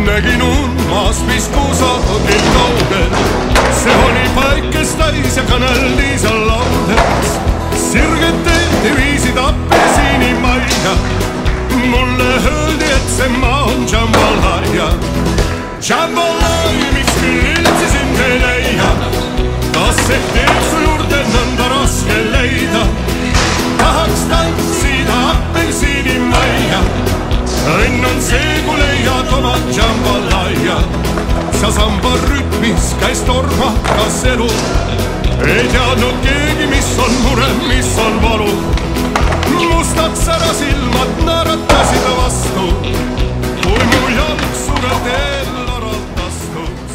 Nägin maast, mis kusagil kaugel, see oli päikest täis ja kõneldi seal laudes. Sirged teed viisid apelsinimaia, mulle öeldi, et see maa on Jambalaya. Jambalaya, miks küll üldse sind ei leia, kas ehk teeb su juurde nõnda raske leida. Tahaks tantsida apelsinimaia, õnn on see, kui leiad oma Jambalaya. Sa samba rütmis käis tormakas elu, ei teadnud keegi, mis on mure, mis on valu. Mustad särasilmad naeratasid vastu, kui mu jalg suurelt eelaralt astus.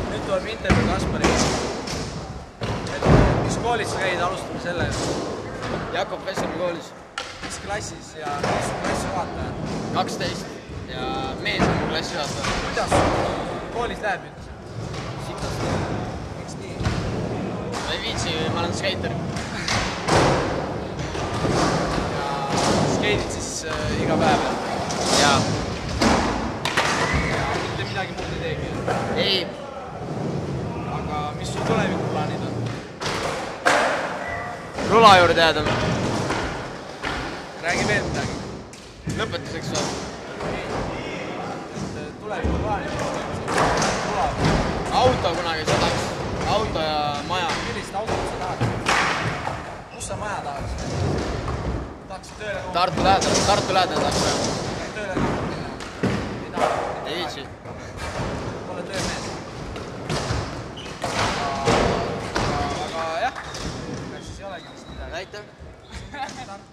Nüüd tuleb intervjuu Kaspariga. Mis koolis sa käid, alustame sellega. Jakob Vessami koolis. Mis klassis ja mis klassijuhataja? 12 ja mees on klassijuhataja. Kuidas koolis läheb nüüd? Sitast. Miks nii? Ma ei viitsi, ma olen skater. Ja skeidid siis iga päev? Jaa. Ja mitte midagi muud ei teegi? Ei. Aga mis sul tulevikuplaanid on? Rula juurde jääda. Räägi veel midagi. Lõpetuseks või? Tulevikuplaanid on? Auto kunagi sadaks. Auto ja maja. Millist autot sa tahad? Kus sa maja tahaks? Tahaks tööle kogu? Tartu lähedal tahaks või? Tööle kogu minna? Ei taha? Ei viitsi. Pole töömees. Aga jah, siis ei olegi vist midagi. Aitäh. Tartu